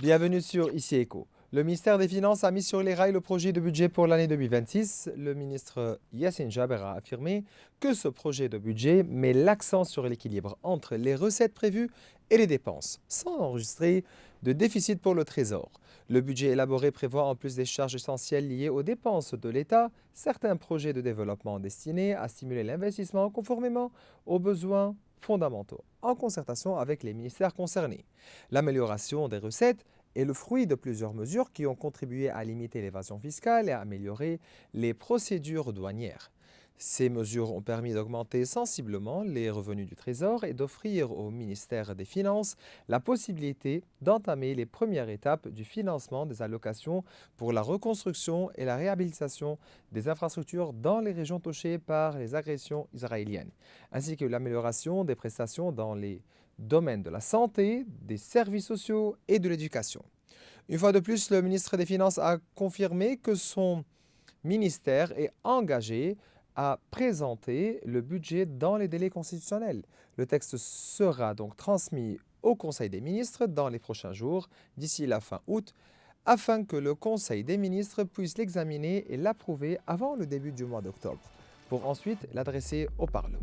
Bienvenue sur Ici Éco. Le ministère des Finances a mis sur les rails le projet de budget pour l'année 2026. Le ministre Yassine Jaber a affirmé que ce projet de budget met l'accent sur l'équilibre entre les recettes prévues et les dépenses, sans enregistrer de déficit pour le Trésor. Le budget élaboré prévoit en plus des charges essentielles liées aux dépenses de l'État, certains projets de développement destinés à stimuler l'investissement conformément aux besoins fondamentaux, en concertation avec les ministères concernés. L'amélioration des recettes est le fruit de plusieurs mesures qui ont contribué à limiter l'évasion fiscale et à améliorer les procédures douanières. Ces mesures ont permis d'augmenter sensiblement les revenus du Trésor et d'offrir au ministère des Finances la possibilité d'entamer les premières étapes du financement des allocations pour la reconstruction et la réhabilitation des infrastructures dans les régions touchées par les agressions israéliennes, ainsi que l'amélioration des prestations dans les domaines de la santé, des services sociaux et de l'éducation. Une fois de plus, le ministre des Finances a confirmé que son ministère est engagé à présenter le budget dans les délais constitutionnels. Le texte sera donc transmis au Conseil des ministres dans les prochains jours, d'ici la fin août, afin que le Conseil des ministres puisse l'examiner et l'approuver avant le début du mois d'octobre, pour ensuite l'adresser au Parlement.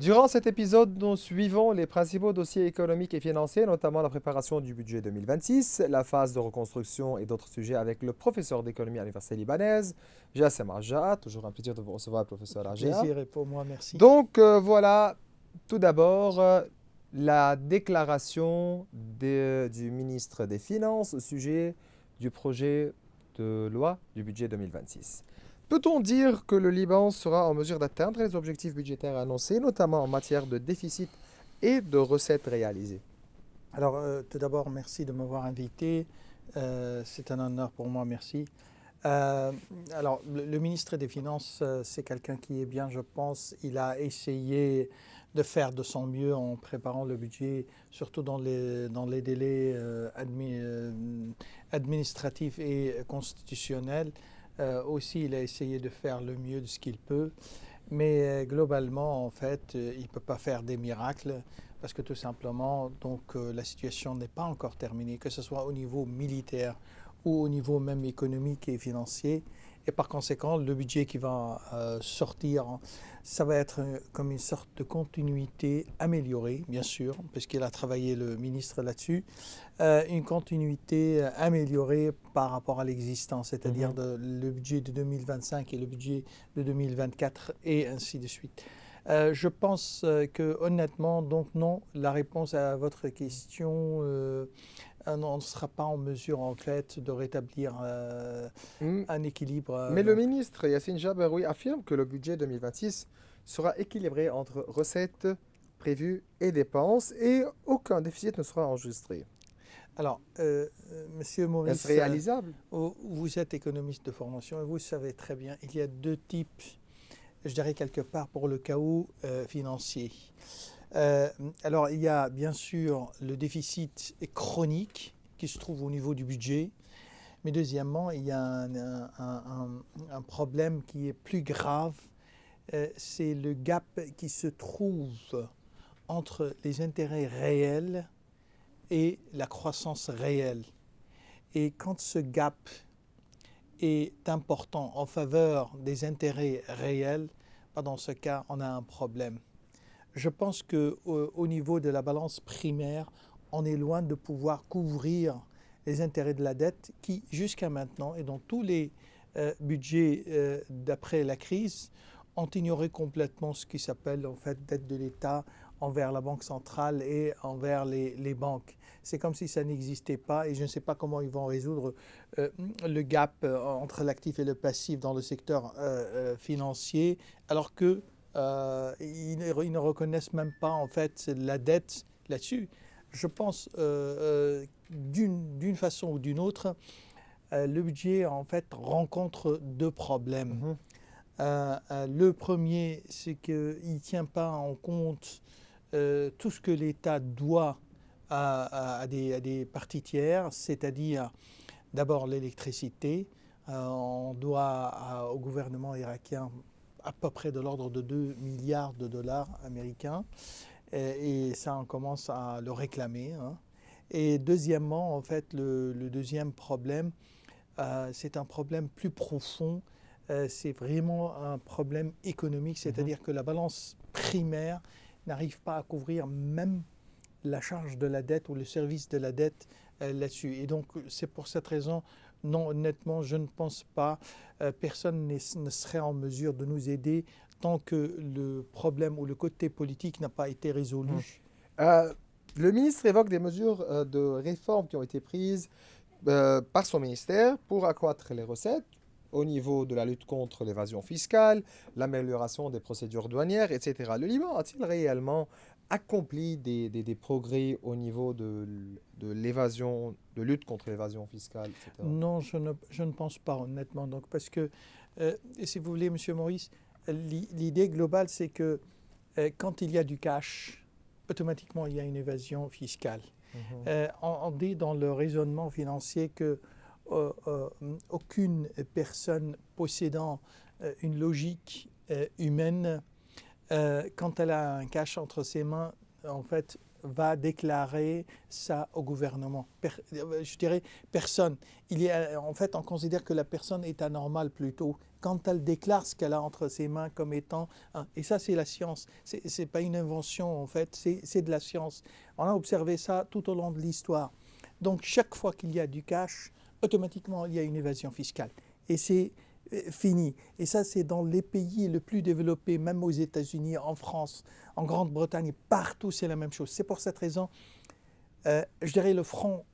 Durant cet épisode, nous suivons les principaux dossiers économiques et financiers, notamment la préparation du budget 2026, la phase de reconstruction et d'autres sujets avec le professeur d'économie à l'Université libanaise, Jassem Arja. Toujours un plaisir de vous recevoir, professeur Arja. Plaisir est pour moi, merci. Donc voilà, tout d'abord, la déclaration du ministre des Finances au sujet du projet de loi du budget 2026. Peut-on dire que le Liban sera en mesure d'atteindre les objectifs budgétaires annoncés, notamment en matière de déficit et de recettes réalisées? Alors, tout d'abord, merci de m'avoir invité. C'est un honneur pour moi, merci. Alors, le ministre des Finances, c'est quelqu'un qui est bien, je pense. Il a essayé de faire de son mieux en préparant le budget, surtout dans les délais administratifs et constitutionnels. Aussi, il a essayé de faire le mieux de ce qu'il peut. Mais globalement, en fait, il ne peut pas faire des miracles parce que tout simplement, donc, la situation n'est pas encore terminée, que ce soit au niveau militaire ou au niveau même économique et financier. Et par conséquent, le budget qui va sortir, ça va être comme une sorte de continuité améliorée, bien sûr, puisqu'il a travaillé le ministre là-dessus, une continuité améliorée par rapport à l'existant, c'est-à-dire le budget de 2025 et le budget de 2024 et ainsi de suite. Je pense que honnêtement, donc non, la réponse à votre question, on ne sera pas en mesure en fait de rétablir un équilibre. Mais le ministre Yassine Jaber affirme que le budget 2026 sera équilibré entre recettes prévues et dépenses et aucun déficit ne sera enregistré. Alors, Monsieur Maurice, est-ce réalisable? Vous êtes économiste de formation et vous savez très bien, il y a deux types, je dirais quelque part, pour le chaos financier. Alors, il y a bien sûr le déficit chronique qui se trouve au niveau du budget, mais deuxièmement, il y a un problème qui est plus grave, c'est le gap qui se trouve entre les intérêts réels et la croissance réelle. Et quand ce gap est important en faveur des intérêts réels, dans ce cas, on a un problème. Je pense qu'au niveau de la balance primaire, on est loin de pouvoir couvrir les intérêts de la dette qui, jusqu'à maintenant, et dans tous les budgets d'après la crise, ont ignoré complètement ce qui s'appelle en fait dette de l'État envers la Banque centrale et envers les banques. C'est comme si ça n'existait pas et je ne sais pas comment ils vont résoudre le gap entre l'actif et le passif dans le secteur financier, alors que ils ne reconnaissent même pas en fait la dette là-dessus. Je pense d'une façon ou d'une autre, le budget en fait rencontre deux problèmes. Le premier, c'est qu'il ne tient pas en compte tout ce que l'État doit à des parties tiers, c'est-à-dire d'abord l'électricité. En doit au gouvernement irakien à peu près de l'ordre de 2 milliards de dollars américains. Et ça, on commence à le réclamer. Hein. Et deuxièmement, en fait, le deuxième problème, c'est un problème plus profond. C'est vraiment un problème économique, c'est-à-dire que la balance primaire n'arrive pas à couvrir même la charge de la dette ou le service de la dette là-dessus. Et donc, c'est pour cette raison, non, honnêtement, je ne pense pas, personne ne serait en mesure de nous aider tant que le problème ou le côté politique n'a pas été résolu. Le ministre évoque des mesures de réforme qui ont été prises par son ministère pour accroître les recettes au niveau de la lutte contre l'évasion fiscale, l'amélioration des procédures douanières, etc. Le Liban a-t-il réellement accompli des progrès au niveau de l'évasion, de lutte contre l'évasion fiscale, etc. Non, je ne pense pas, honnêtement. Donc, parce que, si vous voulez, M. Maurice, l'idée globale, c'est que quand il y a du cash, automatiquement, il y a une évasion fiscale. On dit dans le raisonnement financier que aucune personne possédant une logique humaine, quand elle a un cash entre ses mains, en fait, va déclarer ça au gouvernement. Je dirais personne. En fait, on considère que la personne est anormale plutôt quand elle déclare ce qu'elle a entre ses mains comme étant... Et ça, c'est la science. C'est pas une invention, en fait. C'est de la science. On a observé ça tout au long de l'histoire. Donc, chaque fois qu'il y a du cash, automatiquement, il y a une évasion fiscale. Et c'est fini. Et ça, c'est dans les pays les plus développés, même aux États-Unis, en France, en Grande-Bretagne, partout, c'est la même chose. C'est pour cette raison, je dirais, le front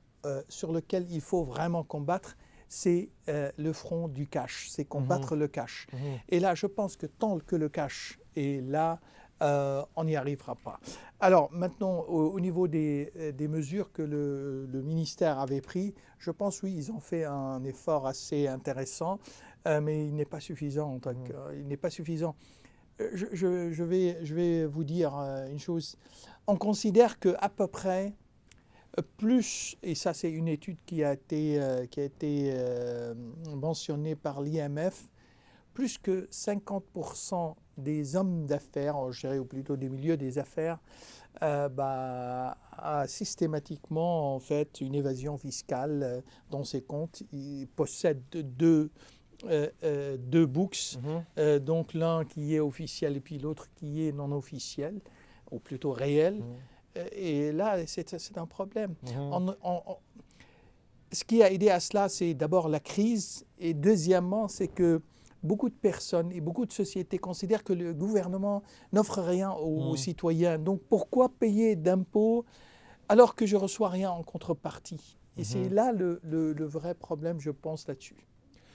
sur lequel il faut vraiment combattre, c'est le front du cash, c'est combattre le cash. Et là, je pense que tant que le cash est là, on n'y arrivera pas. Alors maintenant, au niveau des mesures que le ministère avait prises, je pense oui, ils ont fait un effort assez intéressant, mais il n'est pas suffisant en tant que, il n'est pas suffisant. Je vais vous dire une chose. On considère qu'à peu près plus, et ça c'est une étude qui a été mentionnée par l'IMF, plus que 50% des hommes d'affaires, je dirais, ou plutôt des milieux des affaires, a systématiquement en fait une évasion fiscale dans ses comptes. Ils possèdent deux books, donc l'un qui est officiel et puis l'autre qui est non officiel, ou plutôt réel. Et là, c'est un problème. Ce qui a aidé à cela, c'est d'abord la crise, et deuxièmement, c'est que beaucoup de personnes et beaucoup de sociétés considèrent que le gouvernement n'offre rien aux citoyens. Donc pourquoi payer d'impôts alors que je ne reçois rien en contrepartie? Et c'est là le vrai problème, je pense, là-dessus.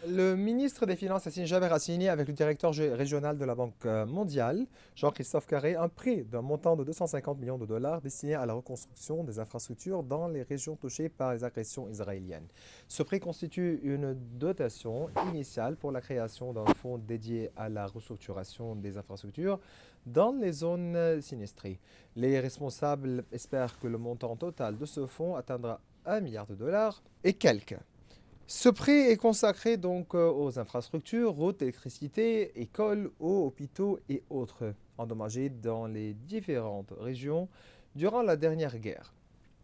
Le ministre des Finances, Yassine Jaber, a signé avec le directeur régional de la Banque mondiale, Jean-Christophe Carré, un prêt d'un montant de 250 millions de dollars destiné à la reconstruction des infrastructures dans les régions touchées par les agressions israéliennes. Ce prêt constitue une dotation initiale pour la création d'un fonds dédié à la restructuration des infrastructures dans les zones sinistrées. Les responsables espèrent que le montant total de ce fonds atteindra 1 milliard de dollars et quelques. Ce prêt est consacré donc aux infrastructures, routes, électricité, écoles, eaux, hôpitaux et autres endommagés dans les différentes régions durant la dernière guerre.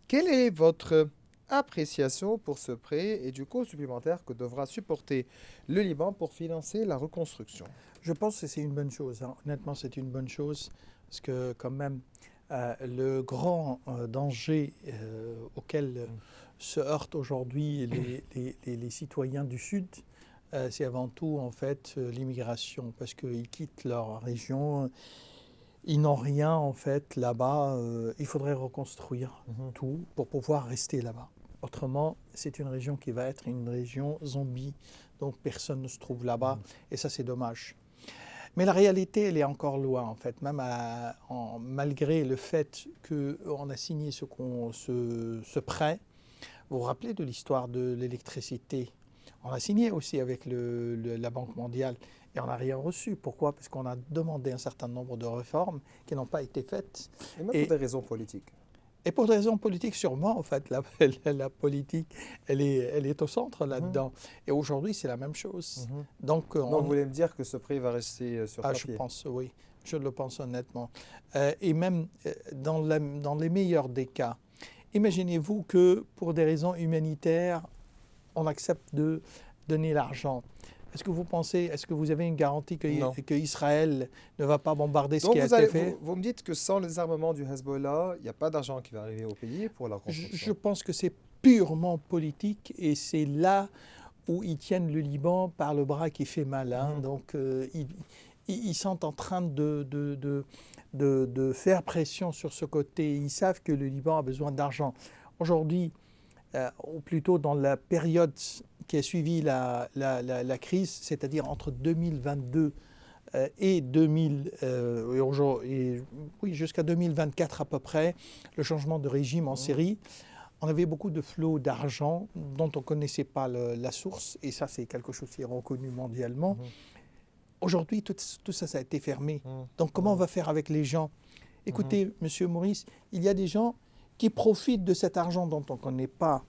Quelle est votre appréciation pour ce prêt et du coût supplémentaire que devra supporter le Liban pour financer la reconstruction? Je pense que c'est une bonne chose. Hein. Honnêtement, c'est une bonne chose parce que quand même, le grand danger auquel se heurtent aujourd'hui les citoyens du Sud, c'est avant tout en fait l'immigration, parce qu'ils quittent leur région, ils n'ont rien en fait là-bas, il faudrait reconstruire tout pour pouvoir rester là-bas. Autrement, c'est une région qui va être une région zombie, donc personne ne se trouve là-bas, et ça c'est dommage. Mais la réalité, elle est encore loin, en fait, même malgré le fait qu'on a signé ce prêt. Vous vous rappelez de l'histoire de l'électricité? On l'a signé aussi avec la Banque mondiale et on n'a rien reçu. Pourquoi? Parce qu'on a demandé un certain nombre de réformes qui n'ont pas été faites. Et même pour des raisons politiques. Et pour des raisons politiques, sûrement, en fait, la politique, elle est au centre là-dedans. Et aujourd'hui, c'est la même chose. Mhm. Donc, Donc, vous voulez me dire que ce prix va rester sur je papier? pense, oui, je le pense honnêtement. Et même dans les meilleurs des cas, imaginez-vous que pour des raisons humanitaires, on accepte de donner l'argent. Est-ce que vous avez une garantie Non. que Israël ne va pas bombarder ce Donc, qui a été fait? vous me dites que sans les armements du Hezbollah, il n'y a pas d'argent qui va arriver au pays pour la Je reconstruction. pense que c'est purement politique et c'est là où ils tiennent le Liban par le bras qui fait mal. Hein. Mhm. Donc, ils sont en train de faire pression sur ce côté. Ils savent que le Liban a besoin d'argent. Aujourd'hui, ou plutôt dans la période qui a suivi la crise, c'est-à-dire entre 2022 et 2000, oui, jusqu'à 2024 à peu près, le changement de régime en Syrie, on avait beaucoup de flots d'argent dont on ne connaissait pas la source, et ça c'est quelque chose qui est reconnu mondialement. Mhm. Aujourd'hui, tout ça, ça a été fermé. Mhm. Donc comment on va faire avec les gens? Écoutez, Monsieur Maurice, il y a des gens qui profitent de cet argent dont on ne connaît pas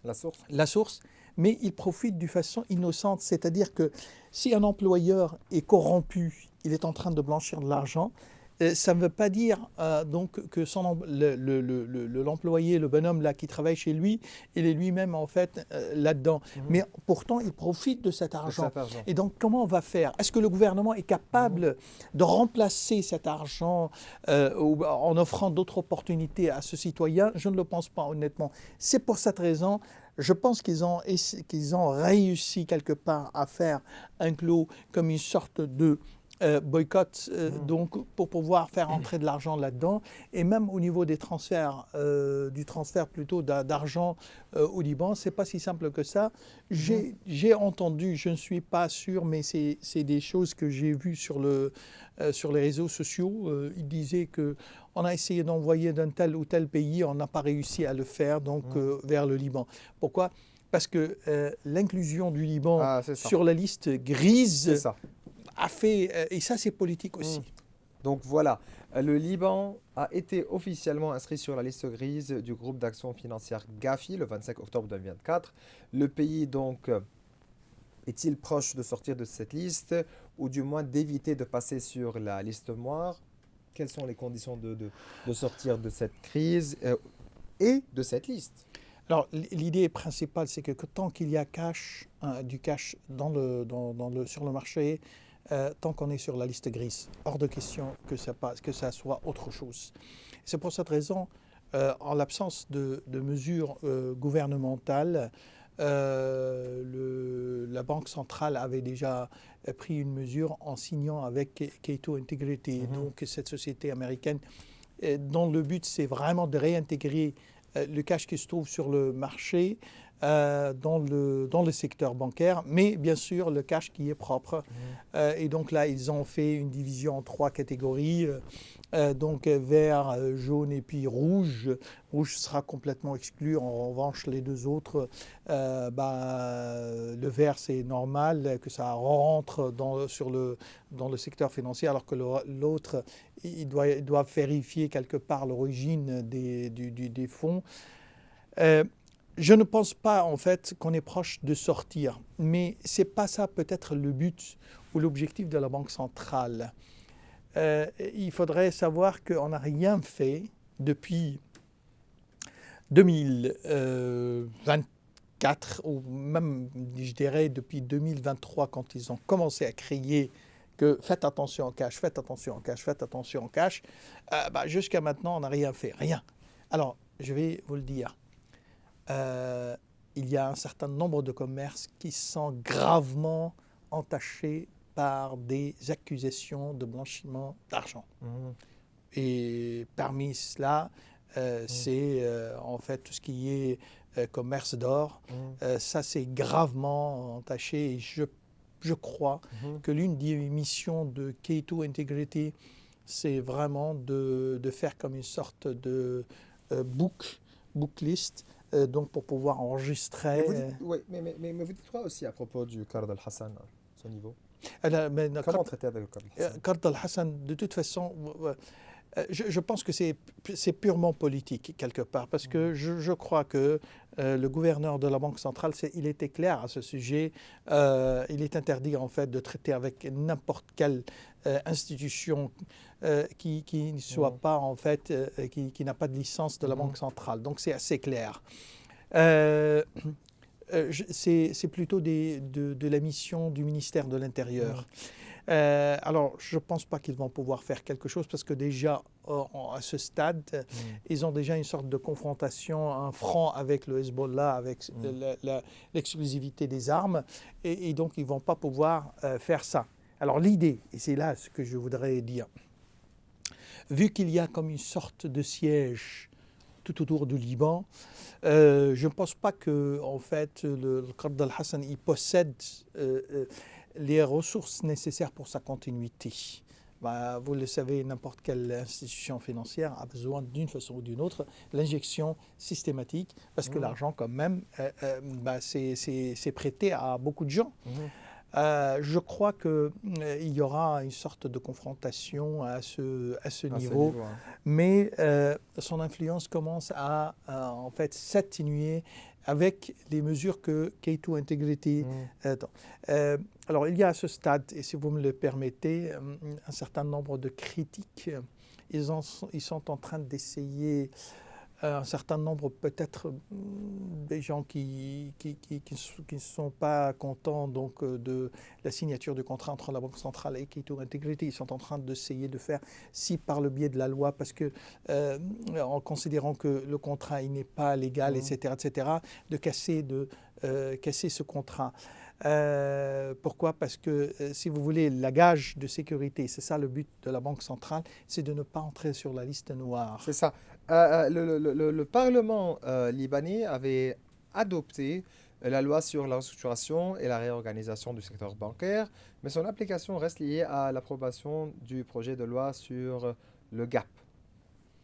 La source. la source, mais ils profitent d'une façon innocente. C'est-à-dire que si un employeur est corrompu, il est en train de blanchir de l'argent, ça ne veut pas dire donc que l'employé, le bonhomme là qui travaille chez lui, il est lui-même en fait là-dedans. Mais pourtant, il profite de cet argent. Cet argent. Et donc, comment on va faire? Est-ce que le gouvernement est capable de remplacer cet argent en offrant d'autres opportunités à ce citoyen? Je ne le pense pas, honnêtement. C'est pour cette raison, je pense qu'ils ont réussi quelque part à faire un clos comme une sorte de boycott, donc pour pouvoir faire entrer de l'argent là-dedans, et même au niveau des transferts, du transfert plutôt d'argent au Liban, c'est pas si simple que ça. J'ai entendu, je ne suis pas sûr, mais c'est des choses que j'ai vues sur les réseaux sociaux. Ils disaient que on a essayé d'envoyer d'un tel ou tel pays, on n'a pas réussi à le faire, donc vers le Liban. Pourquoi? Parce que l'inclusion du Liban sur la liste grise a fait, et ça c'est politique aussi. Donc voilà, le Liban a été officiellement inscrit sur la liste grise du groupe d'action financière Gafi le 25 octobre 2024. Le pays donc est-il proche de sortir de cette liste ou du moins d'éviter de passer sur la liste noire? Quelles sont les conditions de sortir de cette crise et de cette liste? Alors, l'idée principale, c'est que tant qu'il y a du cash sur le marché, tant qu'on est sur la liste grise, hors de question que ça soit autre chose. C'est pour cette raison, en l'absence de mesures gouvernementales, la Banque centrale avait déjà pris une mesure en signant avec Cato Integrity, donc cette société américaine, dont le but c'est vraiment de réintégrer le cash qui se trouve sur le marché dans le secteur bancaire, mais bien sûr le cash qui est propre. Et donc là, ils ont fait une division en 3 catégories, donc vert, jaune et puis rouge. Rouge sera complètement exclu. En revanche, les 2 autres, le vert c'est normal que ça rentre dans le secteur financier, alors que l'autre, il doit vérifier quelque part l'origine des fonds. Je ne pense pas en fait qu'on est proche de sortir, mais c'est pas ça peut-être le but ou l'objectif de la Banque centrale. Il faudrait savoir qu'on n'a rien fait depuis 2024 ou même, je dirais, depuis 2023 quand ils ont commencé à crier que faites attention au cash, faites attention au cash, faites attention au cash. Jusqu'à maintenant, on n'a rien fait, rien. Alors, je vais vous le dire. Il y a un certain nombre de commerces qui sont gravement entachés par des accusations de blanchiment d'argent. Et parmi cela, c'est en fait tout ce qui est commerce d'or. Ça, c'est gravement entaché. Et je crois que l'une des missions de Cato Integrity, c'est vraiment de faire comme une sorte de booklist, donc pour pouvoir enregistrer. Mais vous dites quoi aussi à propos du Qard al-Hassan, à ce niveau? Comment traiter avec le Qard al-Hassan? Qard al-Hassan, de toute façon, Je pense que c'est purement politique, quelque part, parce que je crois que le gouverneur de la Banque centrale, il était clair à ce sujet. Il est interdit, en fait, de traiter avec n'importe quelle institution qui ne soit pas, en fait, qui n'a pas de licence de la Banque centrale. Donc, c'est assez clair. Euh, c'est plutôt de la mission du ministère de l'Intérieur. Alors, je ne pense pas qu'ils vont pouvoir faire quelque chose parce que déjà, à ce stade, ils ont déjà une sorte de confrontation, un front avec le Hezbollah, avec l'exclusivité des armes, et donc ils ne vont pas pouvoir faire ça. Alors l'idée, et c'est là ce que je voudrais dire, vu qu'il y a comme une sorte de siège tout autour du Liban, je ne pense pas que, en fait, le Qard al-Hassan il possède les ressources nécessaires pour sa continuité. Vous le savez, n'importe quelle institution financière a besoin d'une façon ou d'une autre l'injection systématique, parce que l'argent quand même, c'est prêté à beaucoup de gens. Je crois qu'il y aura une sorte de confrontation à ce niveau, mais son influence commence à en fait s'atténuer avec les mesures que K2 Integrity. Alors il y a à ce stade, et si vous me le permettez, un certain nombre de critiques. Ils sont en train d'essayer un certain nombre peut-être des gens qui ne sont pas contents donc, de la signature du contrat entre la Banque centrale et K2 Integrity. Ils sont en train d'essayer de faire, si par le biais de la loi, parce que en considérant que le contrat il n'est pas légal, etc., de casser ce contrat. Pourquoi? Parce que, si vous voulez, la gage de sécurité, c'est ça le but de la Banque centrale, c'est de ne pas entrer sur la liste noire. C'est ça. Le Parlement libanais avait adopté la loi sur la restructuration et la réorganisation du secteur bancaire, mais son application reste liée à l'approbation du projet de loi sur le GAP.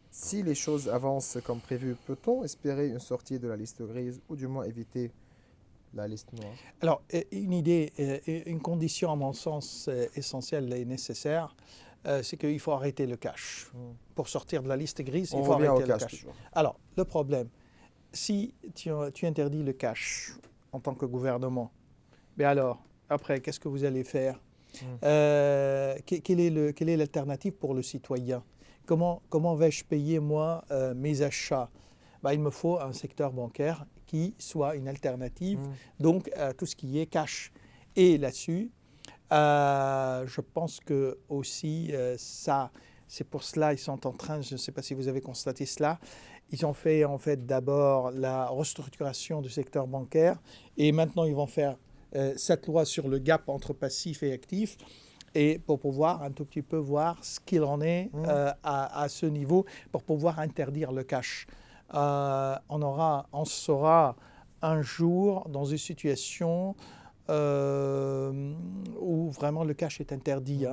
Si les choses avancent comme prévu, peut-on espérer une sortie de la liste grise ou du moins éviter la liste noire? Alors, une idée, une condition à mon sens essentielle et nécessaire, c'est qu'il faut arrêter le cash. Pour sortir de la liste grise, il faut arrêter le cash. Alors, le problème, si tu interdis le cash en tant que gouvernement, mais alors, après, qu'est-ce que vous allez faire? Quelle est l'alternative pour le citoyen? Comment vais-je payer, moi, mes achats? Il me faut un secteur bancaire qui soit une alternative, donc à tout ce qui est cash. Et là-dessus, je pense que aussi, c'est pour cela ils sont en train, je ne sais pas si vous avez constaté cela, ils ont fait en fait d'abord la restructuration du secteur bancaire et maintenant ils vont faire cette loi sur le gap entre passif et actif. Et pour pouvoir un tout petit peu voir ce qu'il en est à ce niveau, pour pouvoir interdire le cash. On sera un jour dans une situation où vraiment le cash est interdit.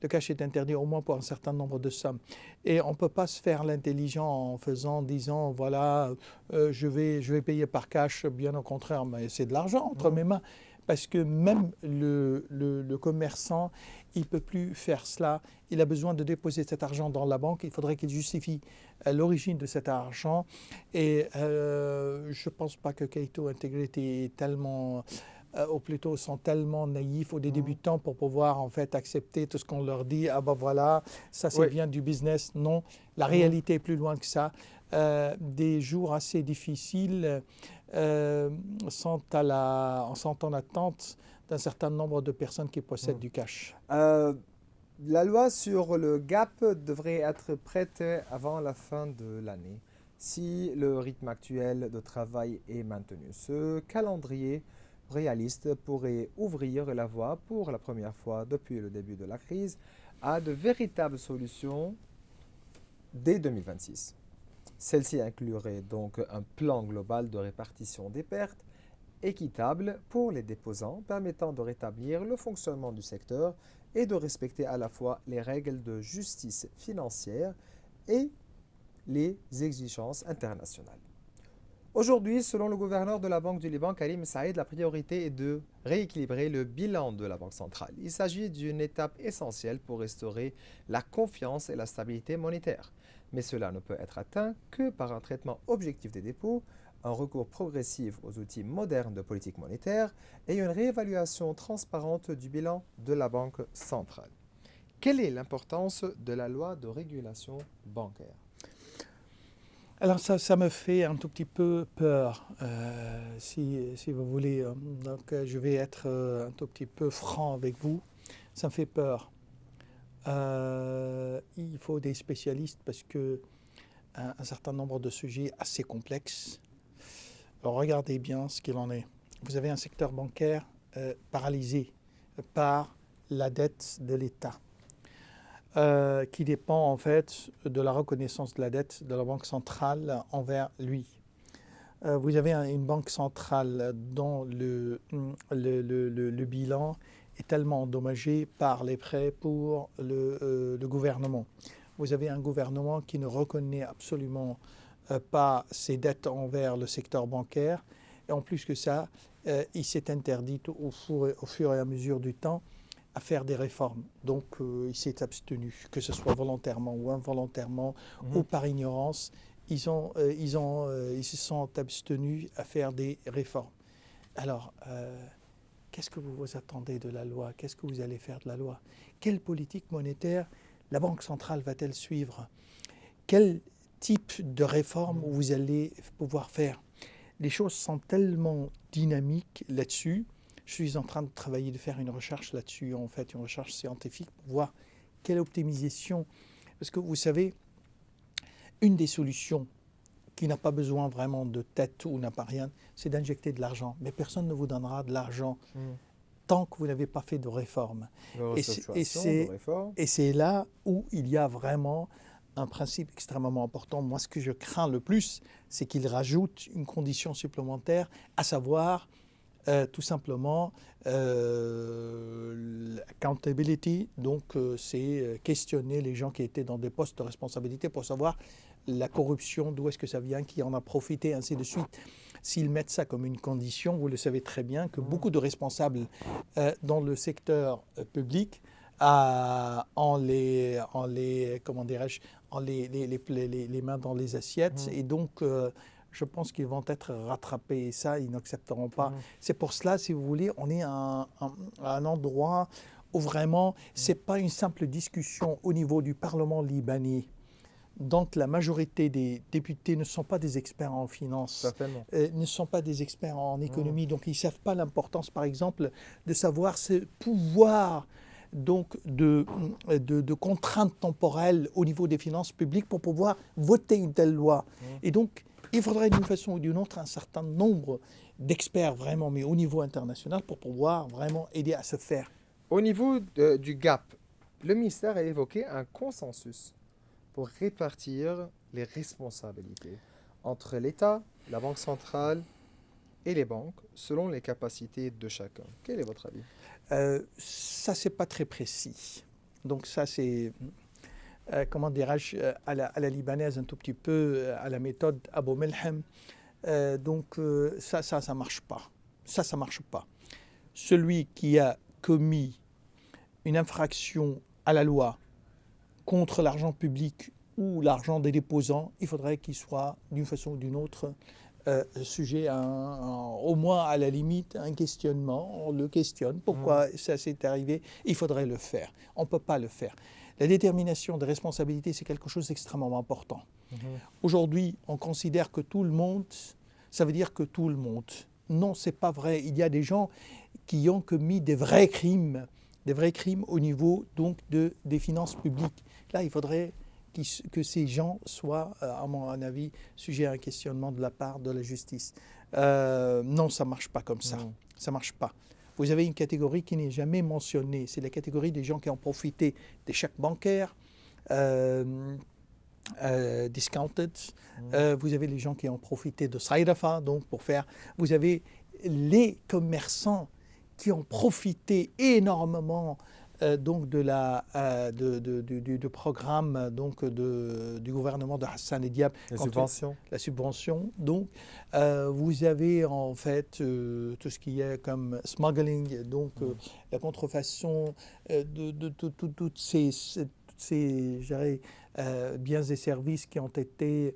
Le cash est interdit au moins pour un certain nombre de sommes. Et on ne peut pas se faire l'intelligent en disant, voilà, je vais payer par cash, bien au contraire, mais c'est de l'argent entre mes mains. Parce que même le commerçant, il ne peut plus faire cela. Il a besoin de déposer cet argent dans la banque. Il faudrait qu'il justifie l'origine de cet argent. Et je ne pense pas que K2 Integrity est tellement, ou plutôt sont tellement naïfs ou des débutants pour pouvoir en fait accepter tout ce qu'on leur dit. Ah ben voilà, ça c'est bien du business. Non, la réalité est plus loin que ça. Des jours assez difficiles sont en attente d'un certain nombre de personnes qui possèdent du cash. La loi sur le GAP devrait être prête avant la fin de l'année, si le rythme actuel de travail est maintenu. Ce calendrier réaliste pourrait ouvrir la voie pour la première fois depuis le début de la crise à de véritables solutions dès 2026. Celle-ci inclurait donc un plan global de répartition des pertes équitable pour les déposants, permettant de rétablir le fonctionnement du secteur et de respecter à la fois les règles de justice financière et les exigences internationales. Aujourd'hui, selon le gouverneur de la Banque du Liban, Karim Saïd, la priorité est de rééquilibrer le bilan de la Banque centrale. Il s'agit d'une étape essentielle pour restaurer la confiance et la stabilité monétaire. Mais cela ne peut être atteint que par un traitement objectif des dépôts, un recours progressif aux outils modernes de politique monétaire et une réévaluation transparente du bilan de la Banque centrale. Quelle est l'importance de la loi de régulation bancaire? Alors ça me fait un tout petit peu peur, si vous voulez. Donc je vais être un tout petit peu franc avec vous. Ça me fait peur. Il faut des spécialistes parce que un certain nombre de sujets assez complexes. Alors regardez bien ce qu'il en est. Vous avez un secteur bancaire paralysé par la dette de l'État. Qui dépend en fait de la reconnaissance de la dette de la Banque centrale envers lui. Vous avez une banque centrale dont le bilan est tellement endommagé par les prêts pour le gouvernement. Vous avez un gouvernement qui ne reconnaît absolument pas ses dettes envers le secteur bancaire. Et en plus que ça, il s'est interdit au fur et à mesure du temps à faire des réformes. Donc, il s'est abstenu, que ce soit volontairement ou involontairement, ou par ignorance, ils se sont abstenus à faire des réformes. Alors, qu'est-ce que vous attendez de la loi? Qu'est-ce que vous allez faire de la loi? Quelle politique monétaire la Banque centrale va-t-elle suivre? Quel type de réforme vous allez pouvoir faire? Les choses sont tellement dynamiques là-dessus. Je suis en train de travailler, de faire une recherche là-dessus, en fait, une recherche scientifique pour voir quelle optimisation. Parce que vous savez, une des solutions qui n'a pas besoin vraiment de tête ou n'a pas rien, c'est d'injecter de l'argent. Mais personne ne vous donnera de l'argent tant que vous n'avez pas fait de réforme. Et c'est là où il y a vraiment un principe extrêmement important. Moi, ce que je crains le plus, c'est qu'il rajoute une condition supplémentaire, à savoir tout simplement accountability, donc c'est questionner les gens qui étaient dans des postes de responsabilité pour savoir la corruption, d'où est-ce que ça vient, qui en a profité, ainsi de suite. S'ils mettent ça comme une condition, vous le savez très bien que beaucoup de responsables dans le secteur public en les mains dans les assiettes, et donc je pense qu'ils vont être rattrapés et ça, ils n'accepteront pas. C'est pour cela, si vous voulez, on est à un endroit où vraiment, ce n'est pas une simple discussion au niveau du Parlement libanais. Donc la majorité des députés ne sont pas des experts en finance, ne sont pas des experts en économie, donc ils ne savent pas l'importance, par exemple, de savoir ce pouvoir donc de contraintes temporelles au niveau des finances publiques pour pouvoir voter une telle loi. Et donc, il faudrait d'une façon ou d'une autre un certain nombre d'experts vraiment, mais au niveau international, pour pouvoir vraiment aider à se faire. Au niveau du gap, le ministère a évoqué un consensus pour répartir les responsabilités entre l'État, la Banque centrale et les banques, selon les capacités de chacun. Quel est votre avis? Ça, c'est pas très précis. Donc ça, c'est... comment dirais-je, à la libanaise un tout petit peu, à la méthode Abu Melhem. Donc ça marche pas. Ça marche pas. Celui qui a commis une infraction à la loi contre l'argent public ou l'argent des déposants, il faudrait qu'il soit d'une façon ou d'une autre sujet à au moins à la limite un questionnement. On le questionne. Pourquoi ça s'est arrivé? Il faudrait le faire. On ne peut pas le faire. La détermination des responsabilités, c'est quelque chose d'extrêmement important. Aujourd'hui, on considère que tout le monde, ça veut dire que tout le monde. Non, ce n'est pas vrai. Il y a des gens qui ont commis des vrais crimes au niveau donc des finances publiques. Là, il faudrait que ces gens soient, à mon avis, sujets à un questionnement de la part de la justice. Non, ça ne marche pas comme ça. Ça ne marche pas. Vous avez une catégorie qui n'est jamais mentionnée. C'est la catégorie des gens qui ont profité des chèques bancaires, discounted. Vous avez les gens qui ont profité de Saidafa, donc pour faire... Vous avez les commerçants qui ont profité énormément donc du programme donc du gouvernement de Hassan Diab. Les subventions. La subvention. Donc, vous avez en fait tout ce qui est comme smuggling, donc la contrefaçon de toutes ces je dirais, biens et services qui ont été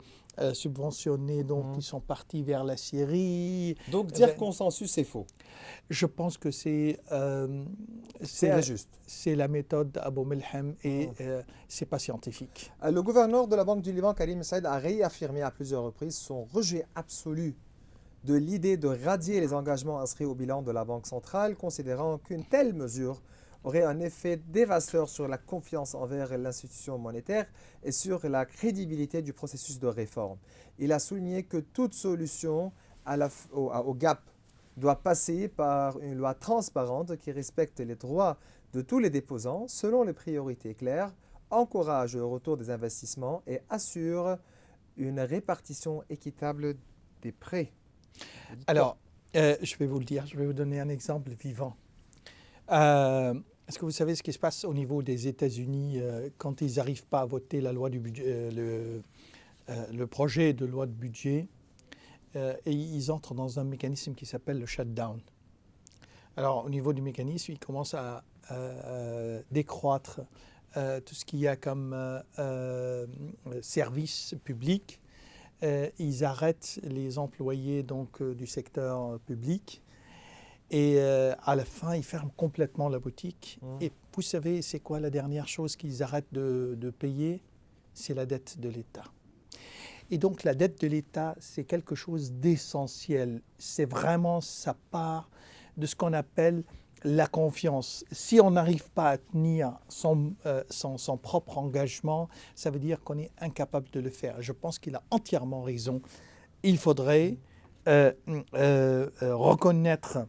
subventionnés, donc qui sont partis vers la Syrie. Donc dire consensus, c'est faux. Je pense que c'est injuste. C'est la méthode Abou Melhem et c'est pas scientifique. Le gouverneur de la Banque du Liban, Karim Saïd, a réaffirmé à plusieurs reprises son rejet absolu de l'idée de radier les engagements inscrits au bilan de la Banque centrale, considérant qu'une telle mesure aurait un effet dévastateur sur la confiance envers l'institution monétaire et sur la crédibilité du processus de réforme. Il a souligné que toute solution au gap doit passer par une loi transparente qui respecte les droits de tous les déposants selon les priorités claires, encourage le retour des investissements et assure une répartition équitable des prêts. Alors, je vais vous le dire, je vais vous donner un exemple vivant. Est-ce que vous savez ce qui se passe au niveau des États-Unis quand ils n'arrivent pas à voter la loi du budget, le projet de loi de budget et ils entrent dans un mécanisme qui s'appelle le shutdown. Alors, au niveau du mécanisme, ils commencent à décroître tout ce qu'il y a comme service public. Ils arrêtent les employés donc, du secteur public. Et à la fin, ils ferment complètement la boutique. Et vous savez, c'est quoi la dernière chose qu'ils arrêtent de payer? C'est la dette de l'État. Et donc, la dette de l'État, c'est quelque chose d'essentiel. C'est vraiment, ça part de ce qu'on appelle la confiance. Si on n'arrive pas à tenir son propre engagement, ça veut dire qu'on est incapable de le faire. Je pense qu'il a entièrement raison. Il faudrait reconnaître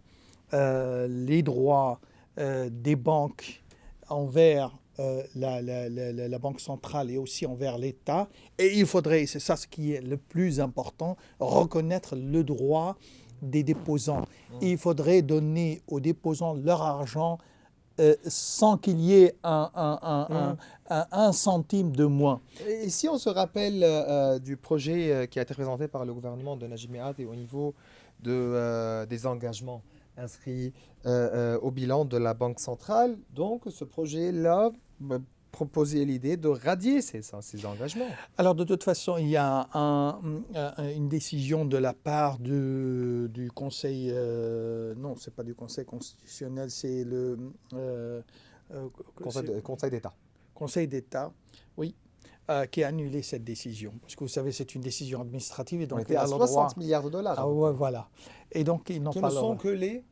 les droits des banques envers la Banque centrale et aussi envers l'État. Et il faudrait, c'est ça ce qui est le plus important, reconnaître le droit des déposants. Il faudrait donner aux déposants leur argent sans qu'il y ait un centime de moins. Et si on se rappelle du projet qui a été présenté par le gouvernement de Najib Mikati et au niveau des engagements inscrits au bilan de la Banque centrale, donc ce projet-là proposait l'idée de radier ces engagements. Alors de toute façon, il y a une décision de la part du Conseil, non, c'est pas du Conseil constitutionnel, c'est le Conseil d'État. Conseil d'État, oui, qui a annulé cette décision. Parce que vous savez, c'est une décision administrative. Et donc, on était à 60 milliards de dollars. Ah ouais, voilà. Et donc, ils n'ont pas ne sont que les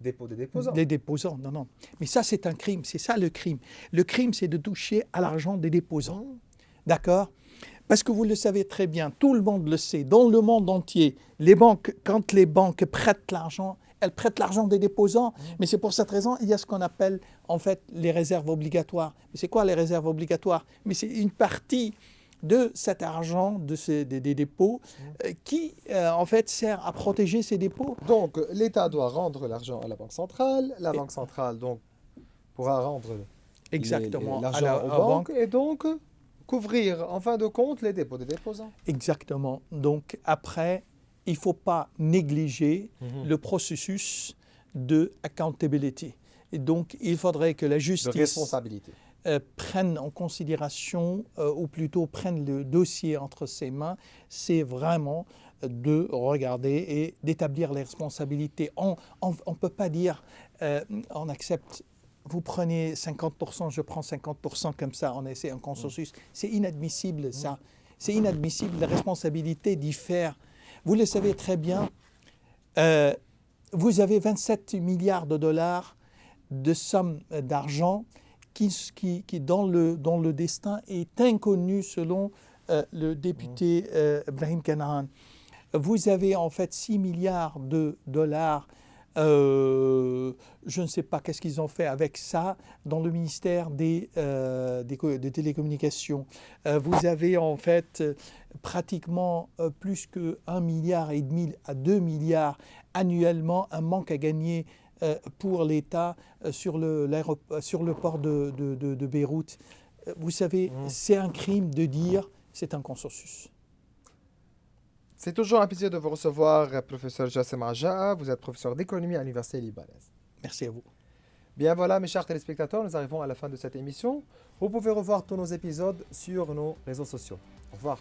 dépôts des déposants. Les déposants, non, non. Mais ça, c'est un crime. C'est ça le crime. Le crime, c'est de toucher à l'argent des déposants. D'accord ? Parce que vous le savez très bien, tout le monde le sait, dans le monde entier, les banques, quand les banques prêtent l'argent, elles prêtent l'argent des déposants. Mais c'est pour cette raison, il y a ce qu'on appelle en fait les réserves obligatoires. Mais c'est quoi les réserves obligatoires ? Mais c'est une partie de cet argent des dépôts qui en fait sert à protéger ces dépôts. Donc l'État doit rendre l'argent à la Banque centrale, la Banque centrale donc pourra rendre l'argent aux banques et donc couvrir en fin de compte les dépôts des déposants. Exactement. Donc après, il ne faut pas négliger le processus de accountability. Et donc il faudrait que la justice de responsabilité prenne en considération, ou plutôt prenne le dossier entre ses mains, c'est vraiment de regarder et d'établir les responsabilités. On ne peut pas dire on accepte, vous prenez 50%, je prends 50% comme ça, on essaie un consensus. C'est inadmissible ça. C'est inadmissible, les responsabilités diffèrent. Vous le savez très bien, vous avez 27 milliards de dollars de somme d'argent qui dans le destin est inconnu selon le député Brahim Kanaan. Vous avez en fait 6 milliards de dollars, je ne sais pas qu'est-ce qu'ils ont fait avec ça, dans le ministère des télécommunications. Vous avez en fait pratiquement plus que 1,5 milliard à 2 milliards annuellement, un manque à gagner pour l'État sur le port de Beyrouth. Vous savez, c'est un crime de dire c'est un consensus. C'est toujours un plaisir de vous recevoir, professeur Jassem Raja. Vous êtes professeur d'économie à l'Université libanaise. Merci à vous. Bien voilà, mes chers téléspectateurs, nous arrivons à la fin de cette émission. Vous pouvez revoir tous nos épisodes sur nos réseaux sociaux. Au revoir.